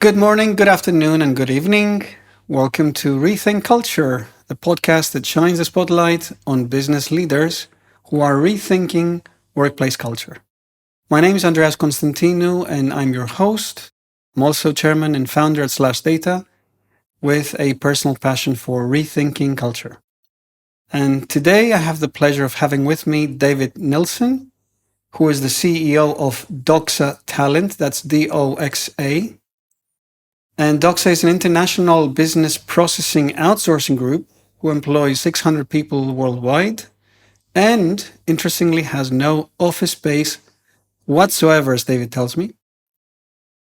Good morning, good afternoon, and good evening. Welcome to Rethink Culture, the podcast that shines a spotlight on business leaders who are rethinking workplace culture. My name is Andreas Constantinou, and I'm your host. I'm also chairman and founder at Slash Data with a personal passion for rethinking culture. And today I have the pleasure of having with me David Nilssen, who is the CEO of DOXA Talent, that's DOXA. And DOXA is an international business processing outsourcing group who employs 600 people worldwide and, interestingly, has no office space whatsoever, as David tells me.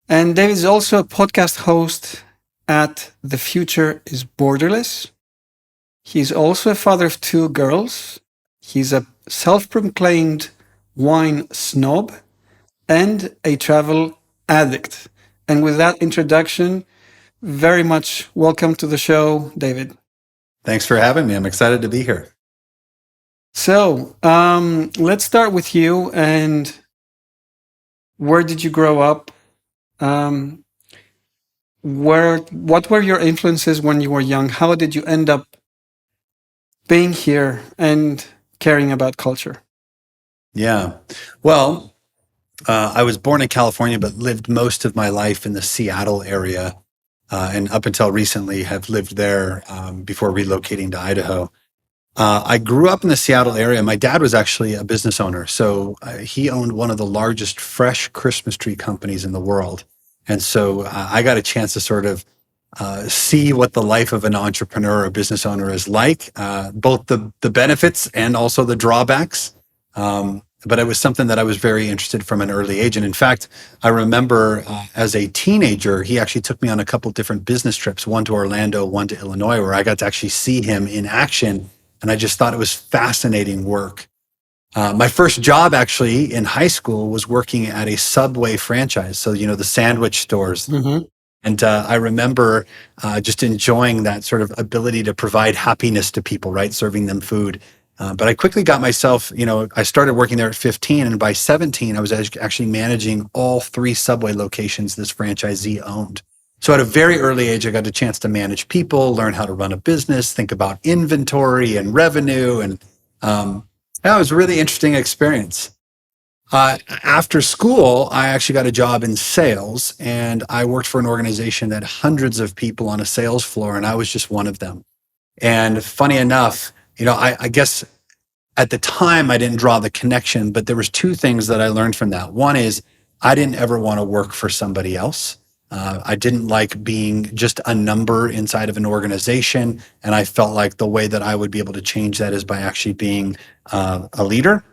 And David is also a podcast host at The Future is Borderless. He's also a father of two girls. He's a self-proclaimed wine snob and a travel addict. And with that introduction, very much welcome to the show, David. Thanks for having me. I'm excited to be here. So let's start with you. And where did you grow up? What were your influences when you were young? How did you end up being here and caring about culture? Yeah. Well, I was born in California, but lived most of my life in the Seattle area. And up until recently have lived there before relocating to Idaho. I grew up in the Seattle area. My dad was actually a business owner. So he owned one of the largest fresh Christmas tree companies in the world. And so I got a chance to sort of see what the life of an entrepreneur or business owner is like, both the benefits and also the drawbacks. But it was something that I was very interested from an early age. And in fact, I remember as a teenager, he actually took me on a couple different business trips, one to Orlando, one to Illinois, where I got to actually see him in action. And I just thought it was fascinating work. My first job actually in high school was working at a Subway franchise. So, the sandwich stores. Mm-hmm. And I remember just enjoying that sort of ability to provide happiness to people, right? Serving them food. But I quickly got myself, I started working there at 15, and by 17, I was actually managing all 3 Subway locations this franchisee owned. So at a very early age, I got a chance to manage people, learn how to run a business, think about inventory and revenue. And that was a really interesting experience. After school, I actually got a job in sales, and I worked for an organization that had hundreds of people on a sales floor, and I was just one of them. And funny enough, I guess at the time I didn't draw the connection, but there was 2 things that I learned from that. One is I didn't ever want to work for somebody else. I didn't like being just a number inside of an organization, and I felt like the way that I would be able to change that is by actually being a leader.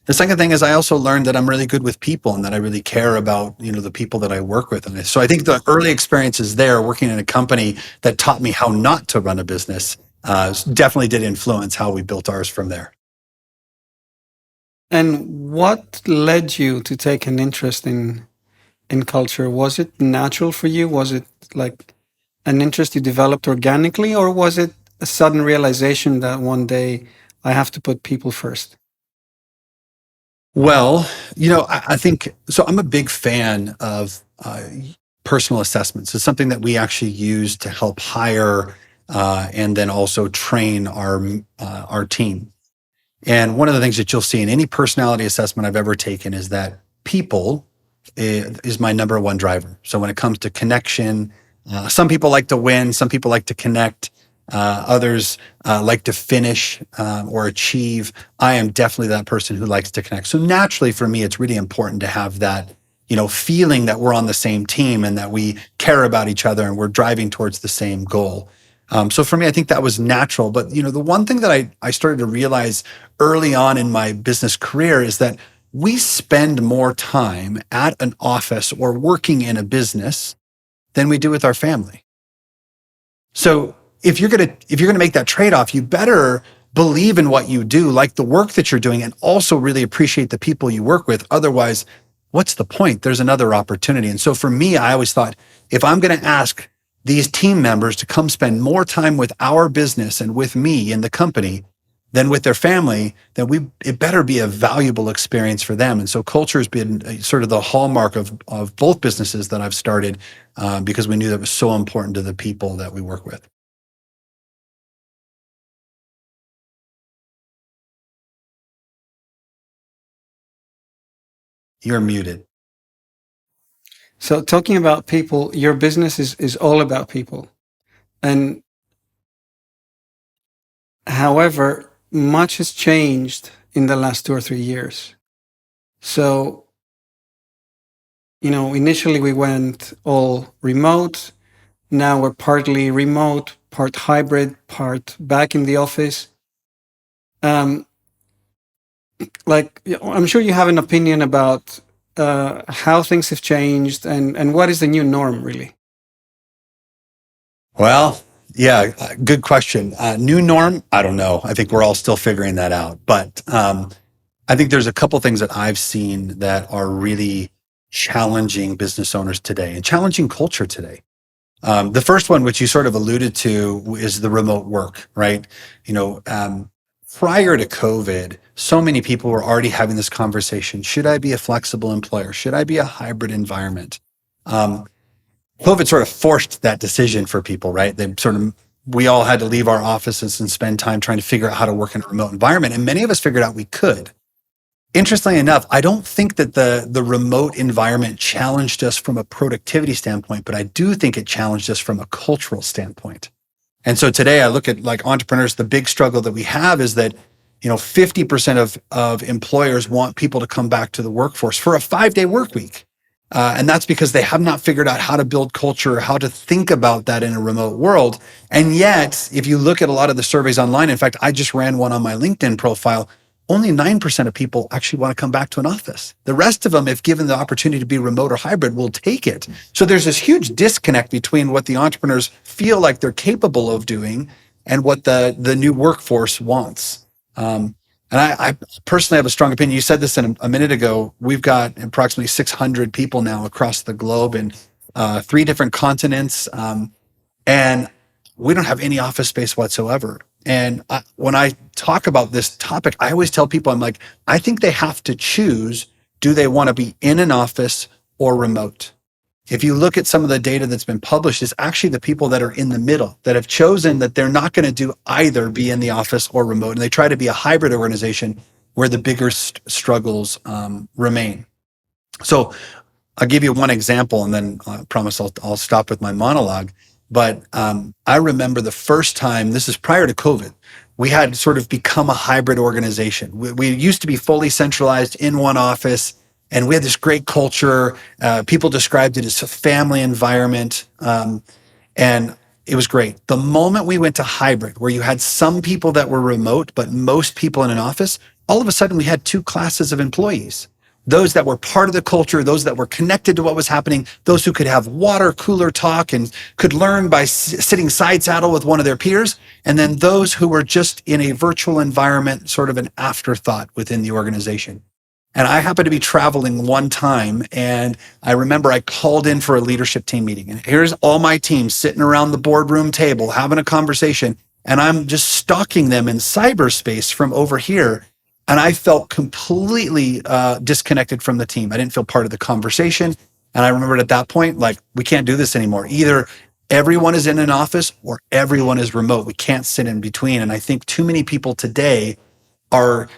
The second thing is I also learned that I'm really good with people and that I really care about, the people that I work with. And so I think the early experiences there working in a company that taught me how not to run a business definitely did influence how we built ours from there. And what led you to take an interest in culture? Was it natural for you? Was it like an interest you developed organically, or was it a sudden realization that one day I have to put people first? Well, I think so. I'm a big fan of personal assessments. It's something that we actually use to help hire and then also train our team. And one of the things that you'll see in any personality assessment I've ever taken is that people is my number one driver. So when it comes to connection, some people like to win, some people like to connect, others like to finish or achieve. I am definitely that person who likes to connect. So naturally for me, it's really important to have that, feeling that we're on the same team and that we care about each other and we're driving towards the same goal. So for me, I think that was natural. But, the one thing that I started to realize early on in my business career is that we spend more time at an office or working in a business than we do with our family. So if you're gonna make that trade-off, you better believe in what you do, like the work that you're doing, and also really appreciate the people you work with. Otherwise, what's the point? There's another opportunity. And so for me, I always thought, if I'm gonna ask these team members to come spend more time with our business and with me in the company than with their family, then it better be a valuable experience for them. And so culture has been sort of the hallmark of both businesses that I've started. because we knew that was so important to the people that we work with. You're muted. So talking about people, your business is all about people. And however, much has changed in the last 2 or 3 years. So, initially we went all remote. Now we're partly remote, part hybrid, part back in the office. Um, I'm sure you have an opinion about how things have changed and what is the new norm, really. Well, yeah, good question. New norm? I don't know. I think we're all still figuring that out. But I think there's a couple things that I've seen that are really challenging business owners today and challenging culture today. The first one, which you sort of alluded to, is the remote work, right? Prior to COVID, so many people were already having this conversation. Should I be a flexible employer? Should I be a hybrid environment? COVID sort of forced that decision for people, right? We all had to leave our offices and spend time trying to figure out how to work in a remote environment. And many of us figured out we could. Interestingly enough, I don't think that the remote environment challenged us from a productivity standpoint, but I do think it challenged us from a cultural standpoint. And so today I look at like entrepreneurs, the big struggle that we have is that 50% of employers want people to come back to the workforce for a 5-day work week. And that's because they have not figured out how to build culture, how to think about that in a remote world. And yet, if you look at a lot of the surveys online, in fact, I just ran one on my LinkedIn profile, only 9% of people actually want to come back to an office. The rest of them, if given the opportunity to be remote or hybrid, will take it. So there's this huge disconnect between what the entrepreneurs feel like they're capable of doing and what the new workforce wants. And I personally have a strong opinion. You said this a minute ago. We've got approximately 600 people now across the globe in 3 different continents. And we don't have any office space whatsoever. And when I talk about this topic, I always tell people, I'm like, I think they have to choose, do they want to be in an office or remote? If you look at some of the data that's been published, it's actually the people that are in the middle that have chosen that they're not going to do either be in the office or remote. And they try to be a hybrid organization where the bigger struggles remain. So I'll give you one example and then I promise I'll stop with my monologue. But I remember the first time, this is prior to COVID, we had sort of become a hybrid organization. We used to be fully centralized in one office, and we had this great culture. People described it as a family environment, and it was great. The moment we went to hybrid, where you had some people that were remote, but most people in an office, all of a sudden we had 2 classes of employees. Those that were part of the culture, those that were connected to what was happening, those who could have water cooler talk and could learn by sitting side saddle with one of their peers, and then those who were just in a virtual environment, sort of an afterthought within the organization. And I happened to be traveling one time, and I remember I called in for a leadership team meeting, and here's all my team sitting around the boardroom table having a conversation, and I'm just stalking them in cyberspace from over here. And I felt completely disconnected from the team. I didn't feel part of the conversation. And I remembered at that point, like, we can't do this anymore. Either everyone is in an office or everyone is remote. We can't sit in between. And I think too many people today are,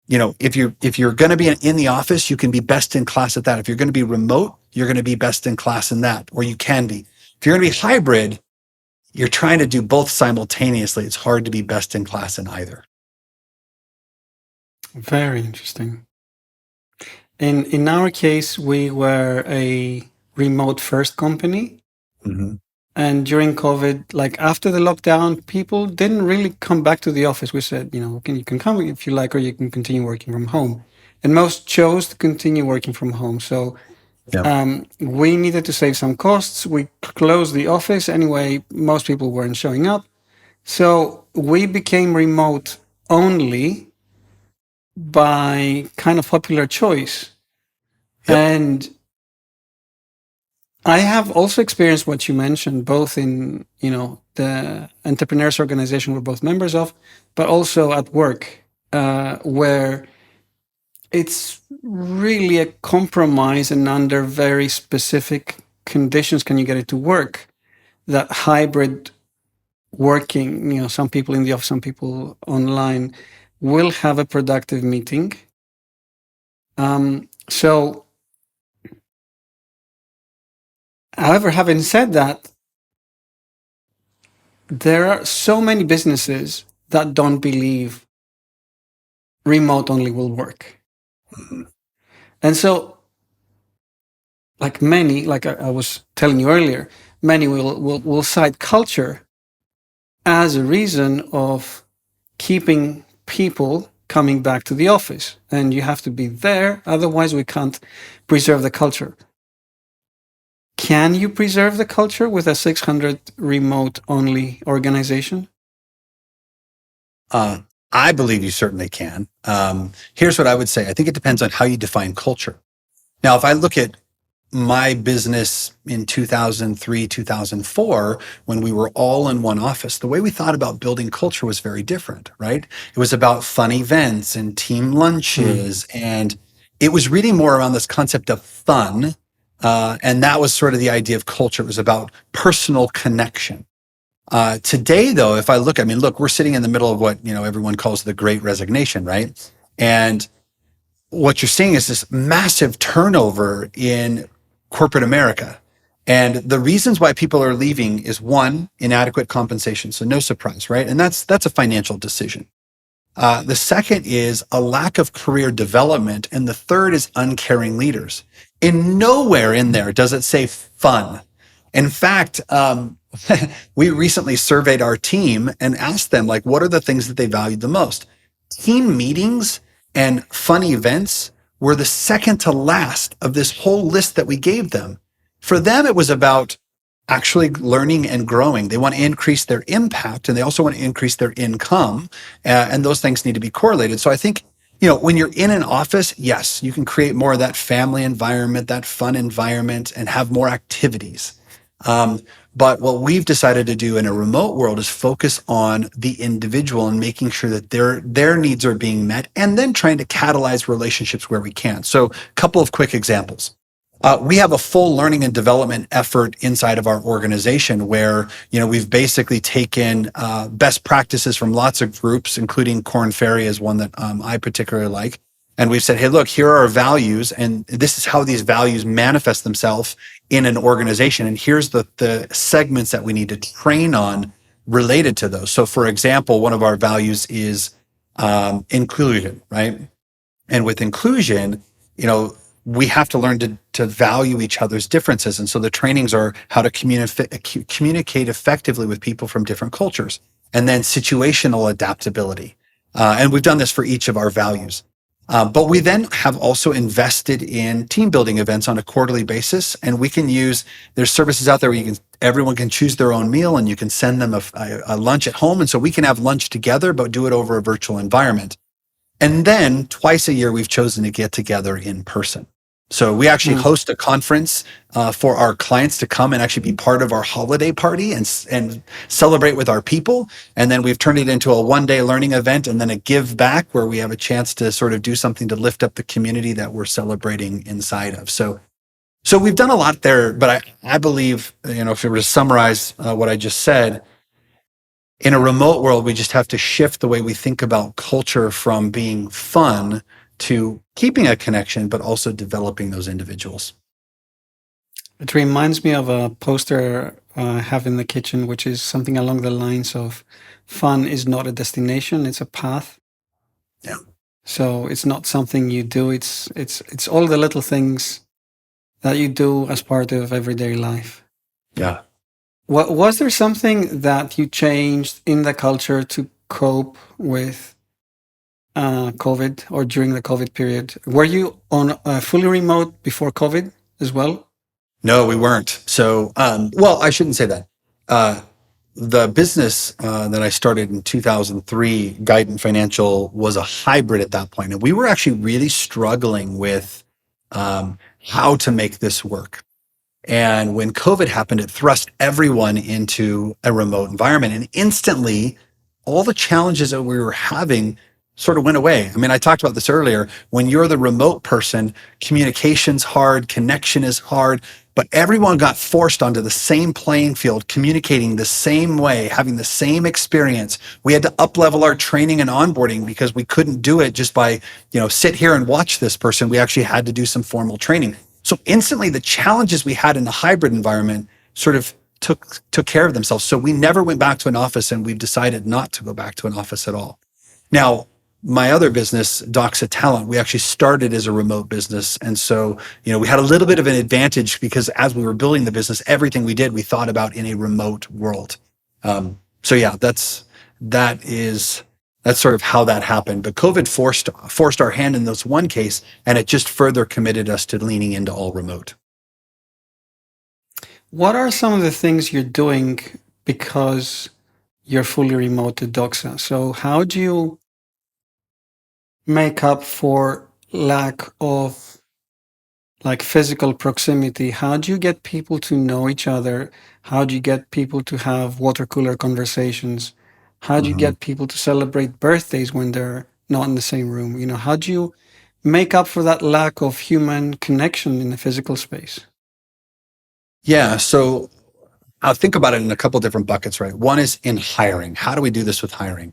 if you're going to be in the office, you can be best in class at that. If you're going to be remote, you're going to be best in class in that, or you can be. If you're going to be hybrid, you're trying to do both simultaneously. It's hard to be best in class in either. Very interesting. In our case, we were a remote first company. Mm-hmm. And during COVID, like after the lockdown, people didn't really come back to the office. We said, you can come if you like, or you can continue working from home. And most chose to continue working from home. So we needed to save some costs. We closed the office. Anyway, most people weren't showing up. So we became remote only by kind of popular choice. Yep. And I have also experienced what you mentioned, both in, the entrepreneurs organization we're both members of, but also at work, where it's really a compromise and under very specific conditions can you get it to work, that hybrid working, some people in the office, some people online, will have a productive meeting. So, however, having said that, there are so many businesses that don't believe remote only will work. And so, like I was telling you earlier, many will cite culture as a reason of keeping people coming back to the office. And you have to be there, otherwise we can't preserve the culture. Can you preserve the culture with a 600 remote only organization? I believe you certainly can. Here's what I would say. I think it depends on how you define culture. Now, if I look at my business in 2003, 2004, when we were all in one office, the way we thought about building culture was very different, right? It was about fun events and team lunches. And it was really more around this concept of fun. And that was sort of the idea of culture. It was about personal connection. Today, though, if I look, look, we're sitting in the middle of what, everyone calls the Great Resignation, right? And what you're seeing is this massive turnover in corporate America. And the reasons why people are leaving is one, inadequate compensation. So no surprise, right? And that's a financial decision. The second is a lack of career development. And the third is uncaring leaders. In nowhere in there does it say fun. In fact, we recently surveyed our team and asked them, like, what are the things that they valued the most? Team meetings and fun events were the second to last of this whole list that we gave them. For them, it was about actually learning and growing. They want to increase their impact and they also want to increase their income. And those things need to be correlated. So I think, when you're in an office, yes, you can create more of that family environment, that fun environment, and have more activities. But what we've decided to do in a remote world is focus on the individual and making sure that their needs are being met, and then trying to catalyze relationships where we can. So a couple of quick examples. We have a full learning and development effort inside of our organization where, we've basically taken best practices from lots of groups, including Korn Ferry is one that I particularly like. And we've said, hey, look, here are our values, and this is how these values manifest themselves in an organization. And here's the segments that we need to train on related to those. So, for example, one of our values is inclusion, right? And with inclusion, we have to learn to value each other's differences. And so the trainings are how to communicate effectively with people from different cultures, and then situational adaptability. And we've done this for each of our values. But we then have also invested in team building events on a quarterly basis. And we can there's services out there where everyone can choose their own meal and you can send them a lunch at home. And so we can have lunch together, but do it over a virtual environment. And then twice a year, we've chosen to get together in person. So we actually host a conference for our clients to come and actually be part of our holiday party and celebrate with our people. And then we've turned it into a one-day learning event and then a give back where we have a chance to sort of do something to lift up the community that we're celebrating inside of. So we've done a lot there, but I believe, if we were to summarize what I just said, in a remote world, we just have to shift the way we think about culture from being fun to keeping a connection, but also developing those individuals. It reminds me of a poster I have in the kitchen, which is something along the lines of fun is not a destination, it's a path. Yeah. So it's not something you do, it's all the little things that you do as part of everyday life. Yeah. Was there something that you changed in the culture to cope with COVID or during the COVID period? Were you on fully remote before COVID as well? No, we weren't. So, well, I shouldn't say that. The business that I started in 2003, Guidant Financial, was a hybrid at that point. And we were actually really struggling with how to make this work. And when COVID happened, it thrust everyone into a remote environment. And instantly, all the challenges that we were having sort of went away. I talked about this earlier. When you're the remote person, communication's hard, connection is hard. but everyone got forced onto the same playing field, communicating the same way, having the same experience. We had to up level our training and onboarding because we couldn't do it just by, sit here and watch this person. We actually had to do some formal training. So instantly the challenges we had in the hybrid environment sort of took care of themselves. So we never went back to an office, and we've decided not to go back to an office at all. Now, my other business, DOXA Talent, we actually started as a remote business. And so, we had a little bit of an advantage because as we were building the business, everything we did, we thought about in a remote world. So yeah, that's sort of how that happened. But COVID forced our hand in this one case, and it just further committed us to leaning into all remote. What are some of the things you're doing because you're fully remote at DOXA? So how do you make up for lack of like physical proximity? How do you get people to know each other? How do you get people to have water cooler conversations? How do you Mhm. get people to celebrate birthdays when they're not in the same room? How do you make up for that lack of human connection in the physical space? Yeah, so I'll think about it in a couple different buckets, right? One is in hiring. How do we do this with hiring?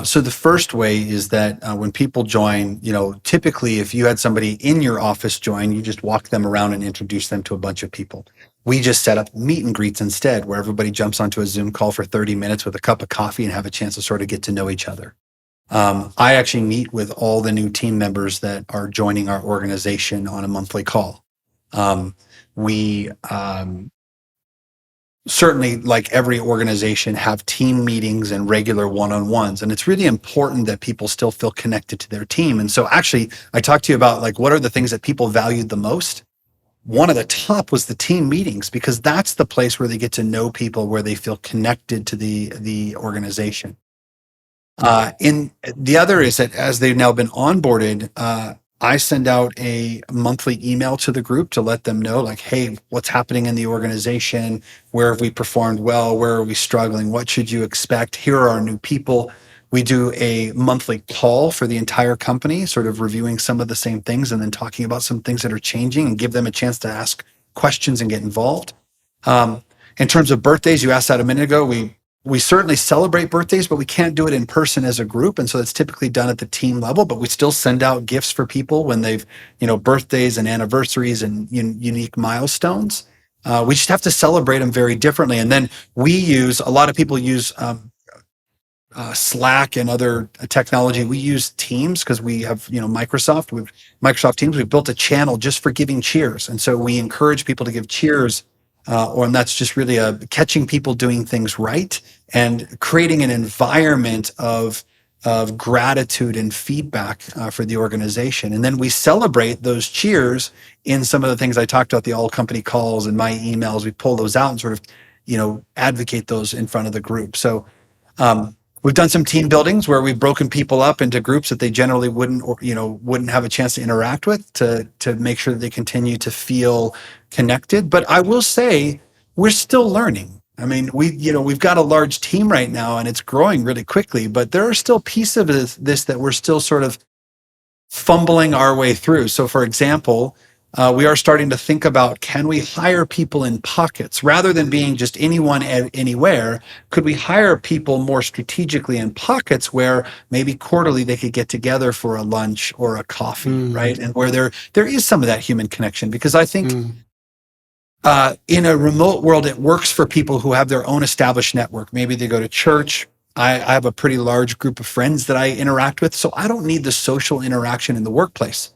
So the first way is that when people join, typically if you had somebody in your office join, you just walk them around and introduce them to a bunch of people. We just set up meet and greets instead, where everybody jumps onto a Zoom call for 30 minutes with a cup of coffee and have a chance to sort of get to know each other. I actually meet with all the new team members that are joining our organization on a monthly call. We certainly, like every organization, have team meetings and regular one-on-ones. And it's really important that people still feel connected to their team. And so actually, I talked to you about like, what are the things that people valued the most? One of the top was the team meetings, because that's the place where they get to know people, where they feel connected to the organization. In the other is that as they've now been onboarded, I send out a monthly email to the group to let them know, like, hey, what's happening in the organization? Where have we performed well? Where are we struggling? What should you expect? Here are our new people. We do a monthly call for the entire company, sort of reviewing some of the same things and then talking about some things that are changing, and give them a chance to ask questions and get involved. In terms of birthdays, you asked that a minute ago. We certainly celebrate birthdays, but we can't do it in person as a group. And so it's typically done at the team level, but we still send out gifts for people when they've, birthdays and anniversaries and unique milestones. We just have to celebrate them very differently. And then a lot of people use Slack and other technology. We use Teams because we have, Microsoft Teams. We've built a channel just for giving cheers. And so we encourage people to give cheers. And that's just really catching people doing things right and creating an environment of gratitude and feedback for the organization. And then we celebrate those cheers in some of the things I talked about, the all company calls and my emails. We pull those out and sort of, advocate those in front of the group. So we've done some team buildings where we've broken people up into groups that they generally wouldn't have a chance to interact with, to make sure that they continue to feel connected. But I will say we're still learning. I mean, we've got a large team right now and it's growing really quickly, but there are still pieces of this that we're still sort of fumbling our way through. So for example, we are starting to think about, can we hire people in pockets rather than being just anyone anywhere? Could we hire people more strategically in pockets where maybe quarterly they could get together for a lunch or a coffee, right? And where there is some of that human connection, because I think in a remote world, it works for people who have their own established network. Maybe they go to church. I have a pretty large group of friends that I interact with, so I don't need the social interaction in the workplace.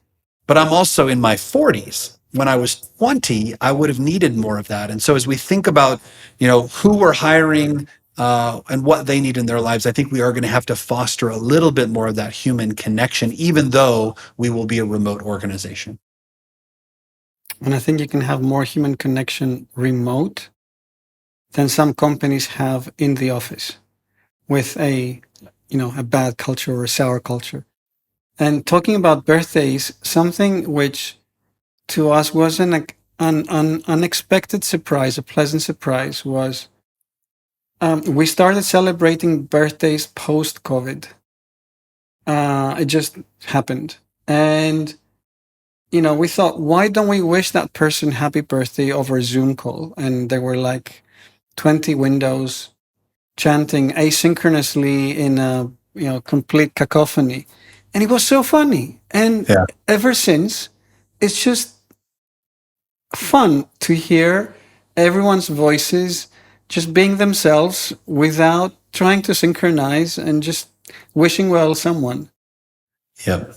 But I'm also in my 40s. When I was 20, I would have needed more of that. And so as we think about, who we're hiring and what they need in their lives, I think we are going to have to foster a little bit more of that human connection, even though we will be a remote organization. And I think you can have more human connection remote than some companies have in the office with a bad culture or a sour culture. And talking about birthdays, something which to us was an unexpected surprise, a pleasant surprise, was we started celebrating birthdays post-COVID. It just happened. And we thought, why don't we wish that person happy birthday over a Zoom call? And there were like 20 windows chanting asynchronously in a complete cacophony, and it was so funny. And Yeah. ever since, it's just fun to hear everyone's voices just being themselves without trying to synchronize and just wishing well someone. Yep.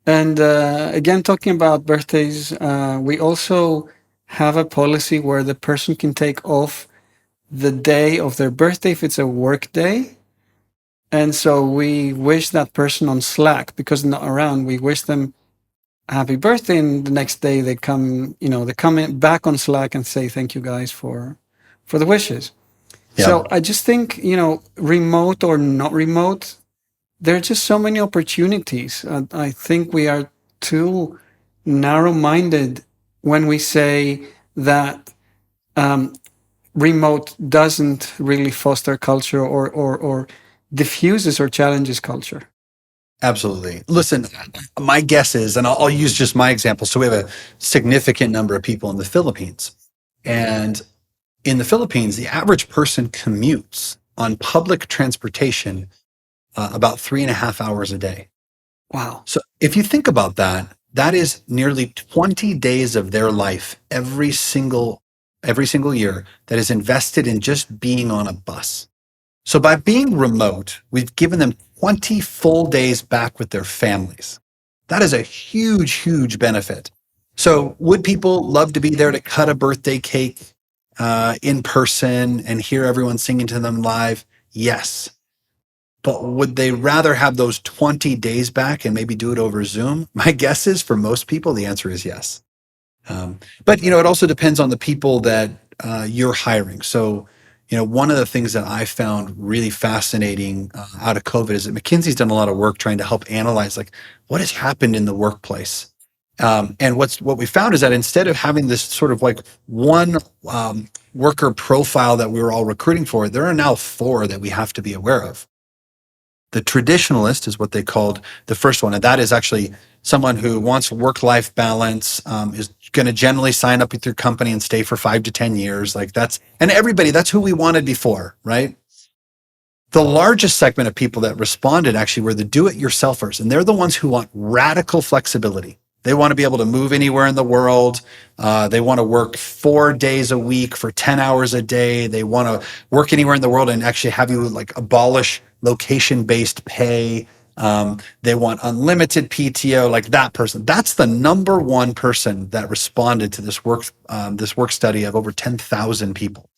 And again, talking about birthdays, we also have a policy where the person can take off the day of their birthday if it's a work day. And so we wish that person on Slack, because they're not around, we wish them happy birthday. And the next day they come in back on Slack and say, thank you guys for the wishes. So Yep. I just think, remote or not remote, there are just so many opportunities. I think we are too narrow-minded when we say that remote doesn't really foster culture or diffuses or challenges culture. Absolutely. Listen, my guess is, and I'll use just my example. So we have a significant number of people in the Philippines. And in the Philippines, the average person commutes on public transportation about 3.5 hours a day. Wow. So if you think about that, that is nearly 20 days of their life every single year that is invested in just being on a bus. So by being remote, we've given them 20 full days back with their families. That is a huge, huge benefit. So would people love to be there to cut a birthday cake in person and hear everyone singing to them live? Yes. But would they rather have those 20 days back and maybe do it over Zoom? My guess is for most people, the answer is yes. But it also depends on the people that you're hiring. So, one of the things that I found really fascinating out of COVID is that McKinsey's done a lot of work trying to help analyze like what has happened in the workplace. And what we found is that instead of having this sort of like one worker profile that we were all recruiting for, there are now four that we have to be aware of. The traditionalist is what they called the first one, and that is actually someone who wants work-life balance, is going to generally sign up with your company and stay for 5 to 10 years. Like that's who we wanted before, right? The largest segment of people that responded actually were the do-it-yourselfers, and they're the ones who want radical flexibility. They want to be able to move anywhere in the world. They want to work 4 days a week for 10 hours a day. They want to work anywhere in the world and actually have you like abolish location-based pay. They want unlimited PTO, like that person. That's the number one person that responded to this work study of over 10,000 people.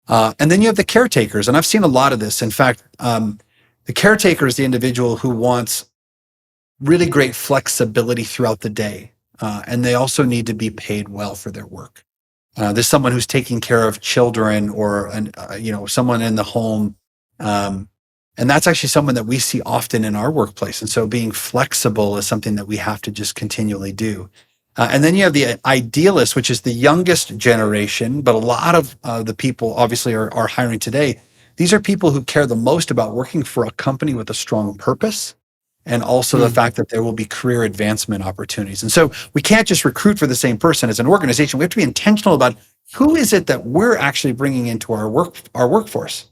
And then you have the caretakers, and I've seen a lot of this. In fact, the caretaker is the individual who wants really great flexibility throughout the day. And they also need to be paid well for their work. There's someone who's taking care of children or someone in the home. And that's actually someone that we see often in our workplace. And so being flexible is something that we have to just continually do. And then you have the idealist, which is the youngest generation, but a lot of the people obviously are hiring today. These are people who care the most about working for a company with a strong purpose, and also the fact that there will be career advancement opportunities. And so we can't just recruit for the same person as an organization. We have to be intentional about who is it that we're actually bringing into our workforce.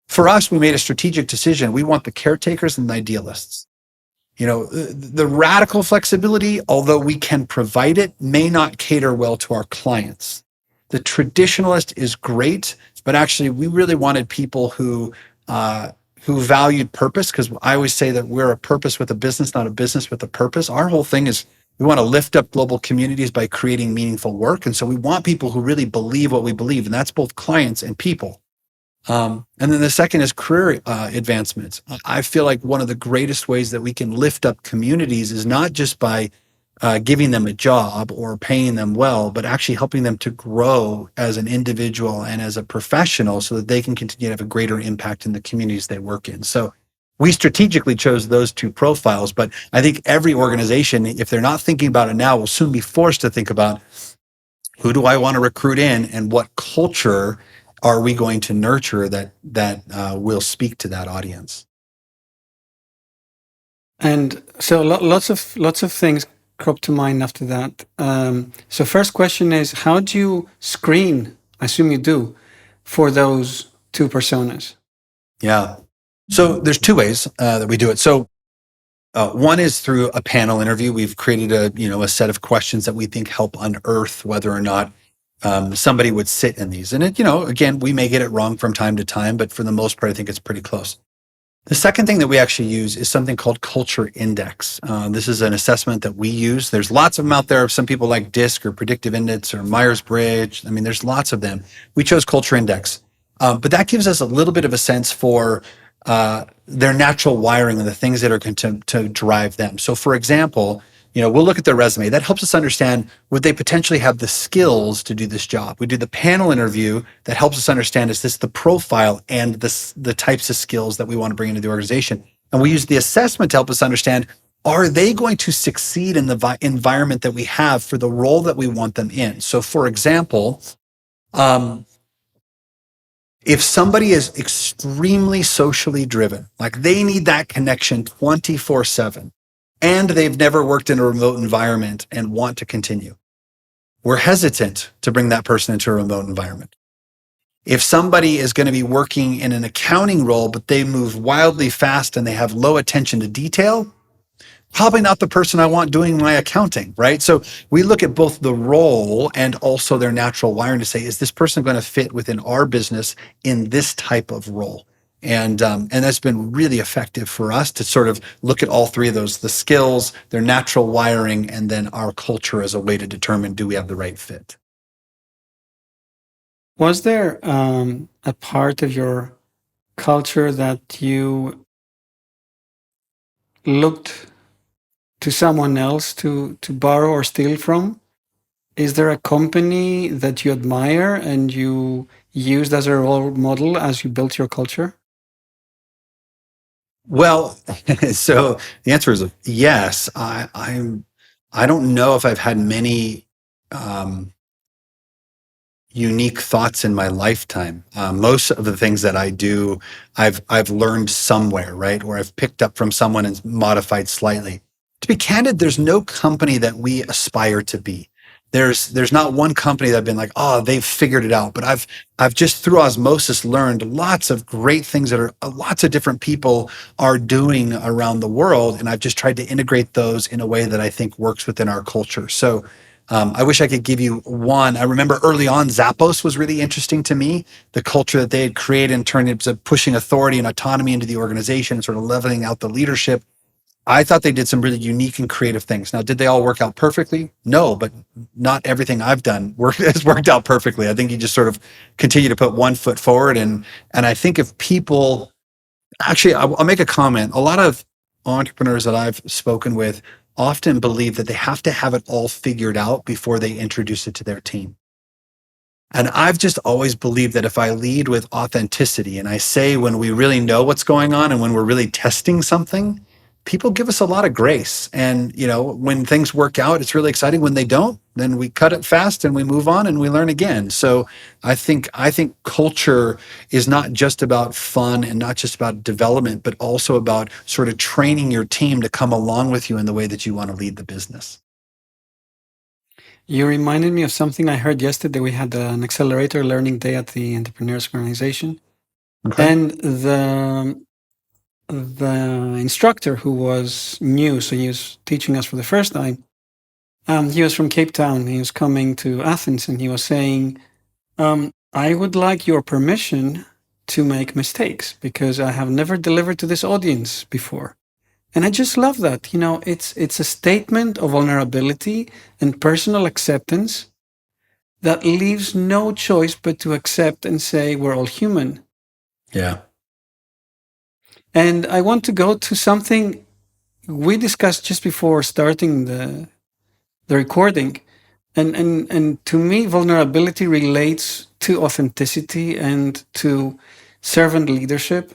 For us, we made a strategic decision. We want the caretakers and the idealists. The radical flexibility, although we can provide it, may not cater well to our clients. The traditionalist is great, but actually we really wanted people who valued purpose, because I always say that we're a purpose with a business, not a business with a purpose. Our whole thing is we want to lift up global communities by creating meaningful work. And so we want people who really believe what we believe, and that's both clients and people. And then the second is career advancement. I feel like one of the greatest ways that we can lift up communities is not just by giving them a job or paying them well, but actually helping them to grow as an individual and as a professional so that they can continue to have a greater impact in the communities they work in. So we strategically chose those two profiles, but I think every organization, if they're not thinking about it now, will soon be forced to think about who do I want to recruit in and what culture are we going to nurture that will speak to that audience. And so lots of things crop to mind after that. So first question is, how do you screen? I assume you do, for those two personas. Yeah. So there's two ways that we do it. So one is through a panel interview. We've created a set of questions that we think help unearth whether or not somebody would sit in these. And again, we may get it wrong from time to time, but for the most part, I think it's pretty close. The second thing that we actually use is something called Culture Index. This is an assessment that we use. There's lots of them out there. Some people like DISC or Predictive Index or Myers-Briggs. I mean, there's lots of them. We chose Culture Index. But that gives us a little bit of a sense for their natural wiring and the things that are going to drive them. So for example, we'll look at their resume. That helps us understand, would they potentially have the skills to do this job? We do the panel interview that helps us understand, is this the profile and the types of skills that we want to bring into the organization? And we use the assessment to help us understand, are they going to succeed in the environment that we have for the role that we want them in? So for example, if somebody is extremely socially driven, like they need that connection 24/7, and they've never worked in a remote environment and want to continue, we're hesitant to bring that person into a remote environment. If somebody is going to be working in an accounting role, but they move wildly fast and they have low attention to detail, probably not the person I want doing my accounting, right? So we look at both the role and also their natural wiring to say, is this person going to fit within our business in this type of role? And that's been really effective for us to sort of look at all three of those: the skills, their natural wiring, and then our culture as a way to determine, do we have the right fit? Was there a part of your culture that you looked to someone else to borrow or steal from? Is there a company that you admire and you used as a role model as you built your culture? Well, so the answer is yes. I don't know if I've had many um, unique thoughts in my lifetime. Most of the things that I do, I've learned somewhere, right? Or I've picked up from someone and modified slightly. To be candid, there's no company that we aspire to be. There's not one company that I've been like, oh, they've figured it out. But I've just through osmosis learned lots of great things that are lots of different people are doing around the world, and I've just tried to integrate those in a way that I think works within our culture. So I wish I could give you one. I remember early on, Zappos was really interesting to me. The culture that they had created in terms of pushing authority and autonomy into the organization and sort of leveling out the leadership. I thought they did some really unique and creative things. Now, did they all work out perfectly? No, but not everything I've done has worked out perfectly. I think you just sort of continue to put one foot forward. And I think if people, actually, I'll make a comment. A lot of entrepreneurs that I've spoken with often believe that they have to have it all figured out before they introduce it to their team. And I've just always believed that if I lead with authenticity and I say when we really know what's going on and when we're really testing something, people give us a lot of grace. And, when things work out, it's really exciting. When they don't, then we cut it fast and we move on and we learn again. So I think culture is not just about fun and not just about development, but also about sort of training your team to come along with you in the way that you want to lead the business. You reminded me of something I heard yesterday. We had an accelerator learning day at the Entrepreneurs Organization. Okay. And the instructor, who was new, so he was teaching us for the first time, he was from Cape Town. He was coming to Athens, and he was saying, I would like your permission to make mistakes because I have never delivered to this audience before. And I just love that. It's a statement of vulnerability and personal acceptance that leaves no choice but to accept and say we're all human. Yeah. And I want to go to something we discussed just before starting the recording. And to me, vulnerability relates to authenticity and to servant leadership.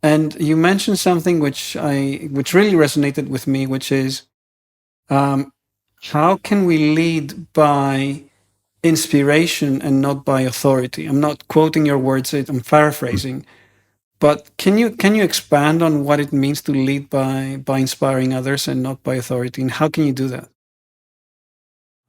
And you mentioned something which really resonated with me, which is how can we lead by inspiration and not by authority? I'm not quoting your words; I'm paraphrasing. But can you expand on what it means to lead by inspiring others and not by authority? And how can you do that?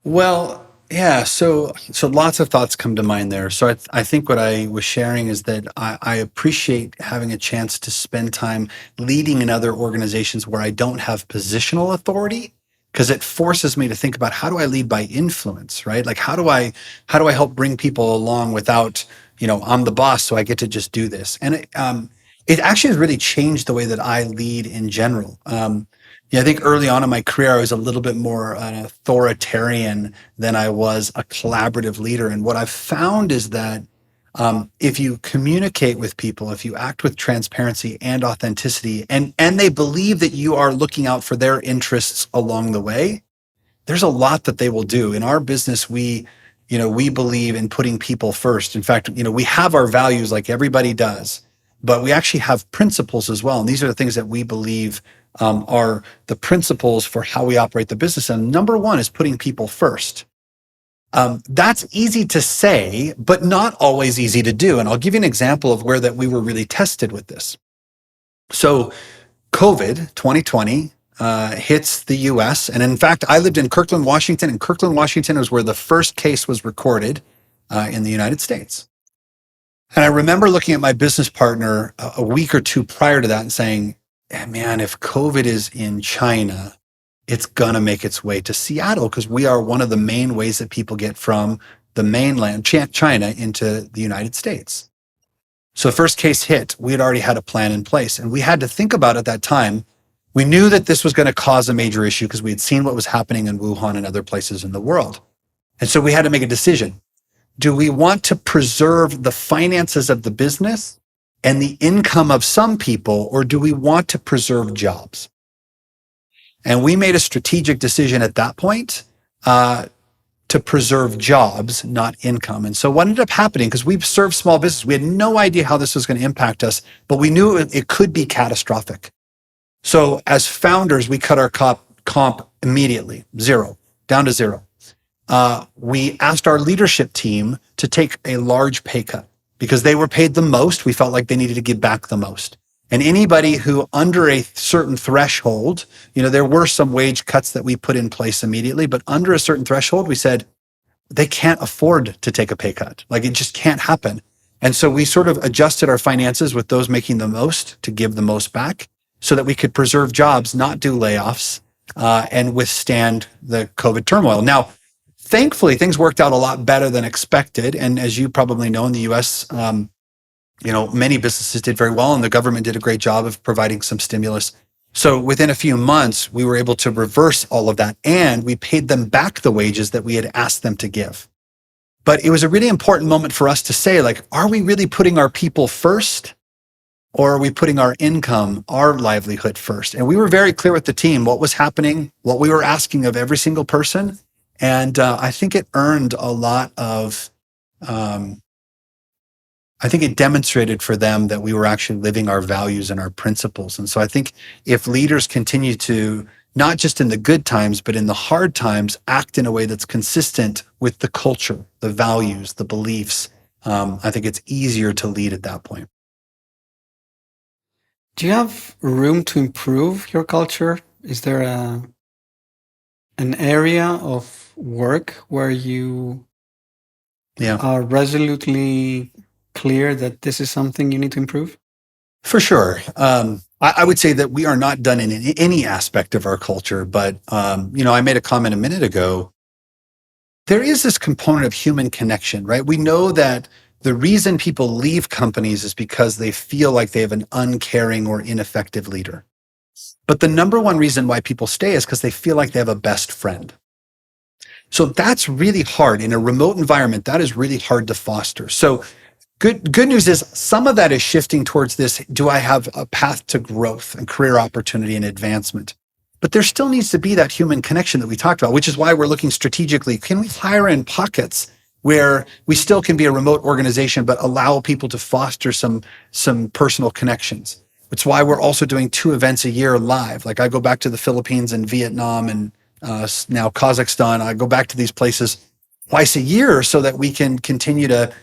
Well, yeah. So lots of thoughts come to mind there. So I think what I was sharing is that I appreciate having a chance to spend time leading in other organizations where I don't have positional authority, because it forces me to think about how do I lead by influence, right? Like how do I help bring people along without, I'm the boss, so I get to just do this. And it actually has really changed the way that I lead in general. Yeah, I think early on in my career, I was a little bit more an authoritarian than I was a collaborative leader. And what I've found is that if you communicate with people, if you act with transparency and authenticity, and they believe that you are looking out for their interests along the way, there's a lot that they will do. In our business, we believe in putting people first. In fact, we have our values like everybody does, but we actually have principles as well. And these are the things that we believe are the principles for how we operate the business. And number one is putting people first. That's easy to say, but not always easy to do. And I'll give you an example of where that we were really tested with this. So COVID 2020 hits the US. And in fact, I lived in Kirkland, Washington, and Kirkland, Washington was where the first case was recorded in the United States. And I remember looking at my business partner a week or two prior to that and saying, man, if COVID is in China, it's going to make its way to Seattle because we are one of the main ways that people get from the mainland, China, into the United States. So the first case hit, we had already had a plan in place, and we had to think about at that time. We knew that this was going to cause a major issue because we had seen what was happening in Wuhan and other places in the world. And so we had to make a decision. Do we want to preserve the finances of the business and the income of some people, or do we want to preserve jobs? And we made a strategic decision at that point to preserve jobs, not income. And so what ended up happening, because we've served small business, we had no idea how this was going to impact us, but we knew it could be catastrophic. So as founders, we cut our comp immediately, down to zero. We asked our leadership team to take a large pay cut because they were paid the most. We felt like they needed to give back the most. And anybody who under a certain threshold, there were some wage cuts that we put in place immediately, but under a certain threshold, we said, they can't afford to take a pay cut. Like it just can't happen. And so we sort of adjusted our finances with those making the most to give the most back so that we could preserve jobs, not do layoffs, and withstand the COVID turmoil. Now, thankfully, things worked out a lot better than expected. And as you probably know, in the US, many businesses did very well, and the government did a great job of providing some stimulus. So within a few months, we were able to reverse all of that, and we paid them back the wages that we had asked them to give. But it was a really important moment for us to say, like, are we really putting our people first? Or are we putting our income, our livelihood first? And we were very clear with the team what was happening, what we were asking of every single person. And I think it earned a lot of, I think it demonstrated for them that we were actually living our values and our principles. And so I think if leaders continue to, not just in the good times, but in the hard times, act in a way that's consistent with the culture, the values, the beliefs, I think it's easier to lead at that point. Do you have room to improve your culture? Is there an area of work where you are resolutely clear that this is something you need to improve? For sure. I would say that we are not done in any aspect of our culture, but I made a comment a minute ago. There is this component of human connection, right? We know that the reason people leave companies is because they feel like they have an uncaring or ineffective leader. But the number one reason why people stay is because they feel like they have a best friend. So that's really hard. In a remote environment, that is really hard to foster. So good news is some of that is shifting towards this. Do I have a path to growth and career opportunity and advancement? But there still needs to be that human connection that we talked about, which is why we're looking strategically. Can we hire in pockets where we still can be a remote organization, but allow people to foster some personal connections? It's why we're also doing 2 events a year live. Like I go back to the Philippines and Vietnam and now Kazakhstan. I go back to these places twice a year so that we can continue to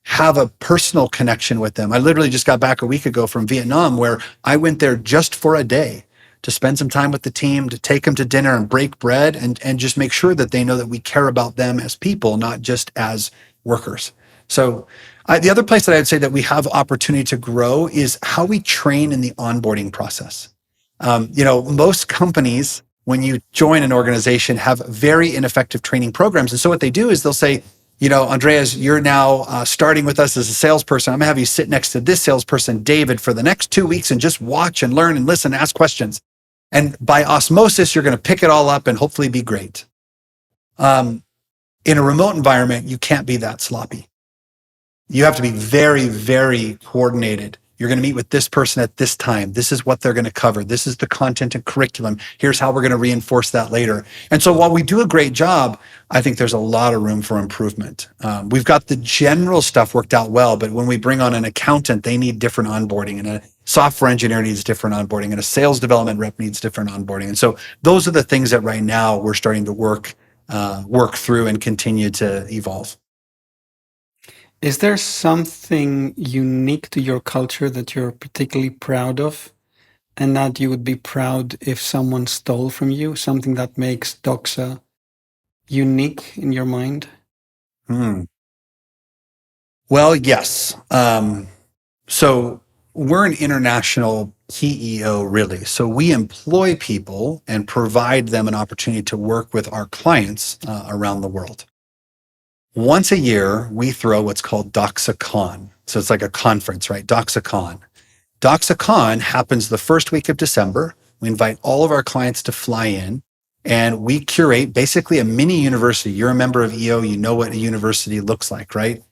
have a personal connection with them. I literally just got back a week ago from Vietnam, where I went there just for a day to spend some time with the team, to take them to dinner and break bread, and just make sure that they know that we care about them as people, not just as workers. So the other place that I'd say that we have opportunity to grow is how we train in the onboarding process. Most companies, when you join an organization, have very ineffective training programs. And so what they do is they'll say, Andreas, you're now starting with us as a salesperson. I'm gonna have you sit next to this salesperson, David, for the next 2 weeks and just watch and learn and listen, ask questions. And by osmosis, you're gonna pick it all up and hopefully be great. In a remote environment, you can't be that sloppy. You have to be very, very coordinated. You're going to meet with this person at this time. This is what they're going to cover. This is the content and curriculum. Here's how we're going to reinforce that later. And so while we do a great job, I think there's a lot of room for improvement. We've got the general stuff worked out well, but when we bring on an accountant, they need different onboarding, and a software engineer needs different onboarding, and a sales development rep needs different onboarding. And so those are the things that right now we're starting to work through and continue to evolve. Is there something unique to your culture that you're particularly proud of, and that you would be proud if someone stole from you? Something that makes DOXA unique in your mind? Well, yes. So we're an international PEO, really. So we employ people and provide them an opportunity to work with our clients around the world. Once a year, we throw what's called DOXA Con. So it's like a conference, right? DOXA Con. DOXA Con happens the first week of December. We invite all of our clients to fly in, and we curate basically a mini university. You're a member of EO, you know what a university looks like, right?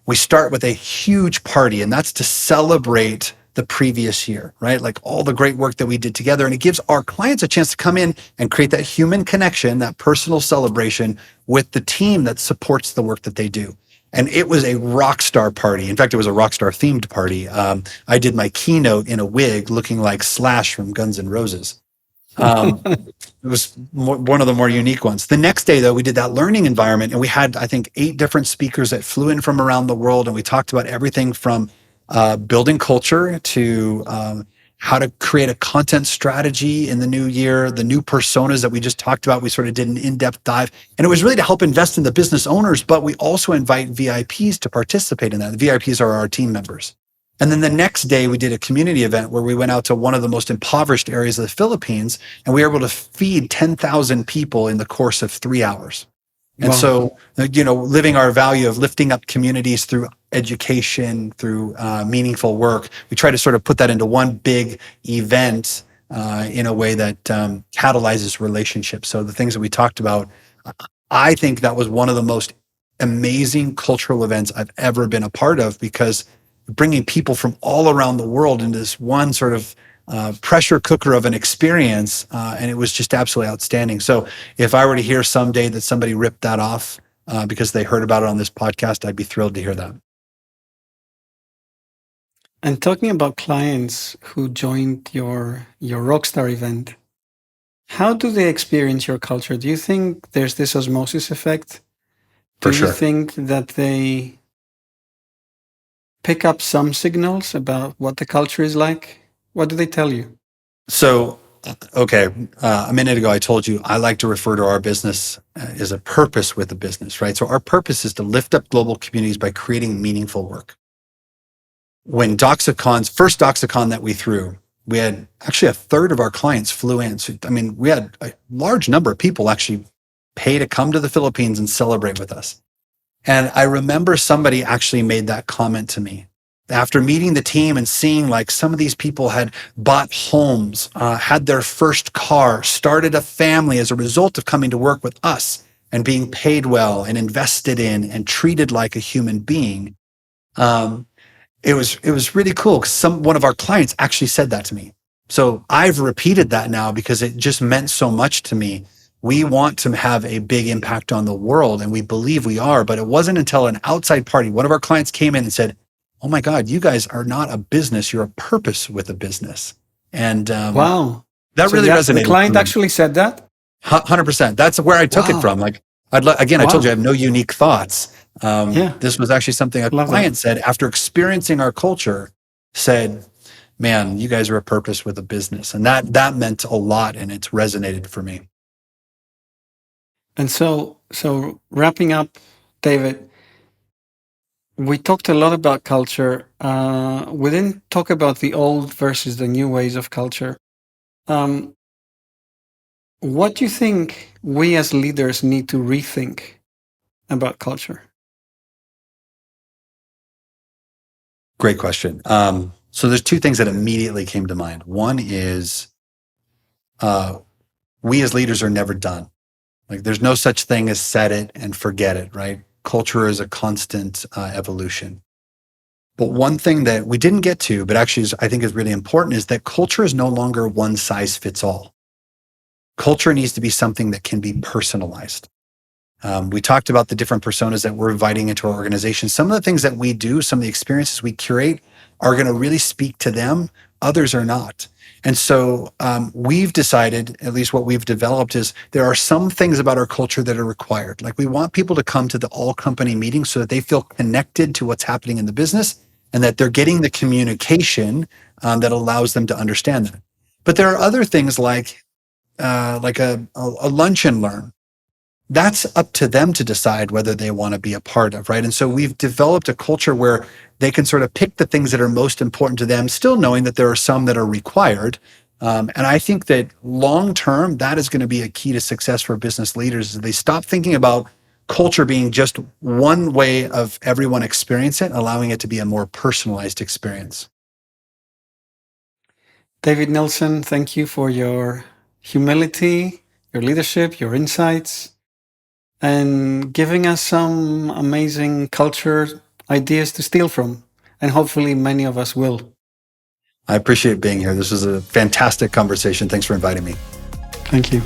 We start with a huge party, and that's to celebrate the previous year, right? Like all the great work that we did together. And it gives our clients a chance to come in and create that human connection, that personal celebration with the team that supports the work that they do. And it was a rock star party. In fact, it was a rock star themed party. I did my keynote in a wig looking like Slash from Guns N' Roses. It was one of the more unique ones. The next day, though, we did that learning environment, and we had, I think, 8 different speakers that flew in from around the world. And we talked about everything from building culture to how to create a content strategy in the new year, the new personas that we just talked about. We sort of did an in-depth dive, and it was really to help invest in the business owners, but we also invite VIPs to participate in that. The VIPs are our team members. And then the next day, we did a community event where we went out to one of the most impoverished areas of the Philippines, and we were able to feed 10,000 people in the course of 3 hours. And so, living our value of lifting up communities through education, through meaningful work, we try to sort of put that into one big event in a way that catalyzes relationships. So the things that we talked about, I think that was one of the most amazing cultural events I've ever been a part of, because bringing people from all around the world into this one sort of pressure cooker of an experience, and it was just absolutely outstanding. So if I were to hear someday that somebody ripped that off because they heard about it on this podcast, I'd be thrilled to hear that. And talking about clients who joined your Rockstar event, how do they experience your culture? Do you think there's this osmosis effect? For Do sure. you think that they pick up some signals about what the culture is like? What do they tell you? So, okay, a minute ago I told you I like to refer to our business as a purpose with a business, right? So our purpose is to lift up global communities by creating meaningful work. When first DOXA Con that we threw, we had actually a third of our clients flew in. So, I mean, we had a large number of people actually pay to come to the Philippines and celebrate with us. And I remember somebody actually made that comment to me after meeting the team and seeing like some of these people had bought homes, had their first car, started a family as a result of coming to work with us and being paid well and invested in and treated like a human being. It was really cool because one of our clients actually said that to me. So I've repeated that now because it just meant so much to me. We want to have a big impact on the world, and we believe we are, but it wasn't until an outside party, one of our clients came in and said, "Oh my God, you guys are not a business, you're a purpose with a business." And Wow. that So really resonated. the client actually said that? 100%. That's where I took it from. Like, Again, I told you I Wow. have no unique thoughts. Yeah. This was actually something a Love that. client said after experiencing our culture, said, man, you guys are a purpose with a business. And that meant a lot, and it's resonated for me. And so wrapping up, David, we talked a lot about culture. We didn't talk about the old versus the new ways of culture. Um, what do you think we as leaders need to rethink about culture? Great question. So there's two things that immediately came to mind. One is we as leaders are never done. Like there's no such thing as set it and forget it, right? Culture is a constant evolution. But one thing that we didn't get to, but actually I think is really important, is that culture is no longer one size fits all. Culture needs to be something that can be personalized. We talked about the different personas that we're inviting into our organization. Some of the things that we do, some of the experiences we curate are going to really speak to them. Others are not. And so we've decided, at least what we've developed, is there are some things about our culture that are required. Like we want people to come to the all company meeting so that they feel connected to what's happening in the business and that they're getting the communication that allows them to understand that. But there are other things like a lunch and learn. That's up to them to decide whether they want to be a part of, right? And so we've developed a culture where they can sort of pick the things that are most important to them, still knowing that there are some that are required. And I think that long term, that is going to be a key to success for business leaders. Is they stop thinking about culture being just one way of everyone experience it, allowing it to be a more personalized experience. David Nilssen, thank you for your humility, your leadership, your insights, and giving us some amazing culture ideas to steal from. And hopefully, many of us will. I appreciate being here. This was a fantastic conversation. Thanks for inviting me. Thank you.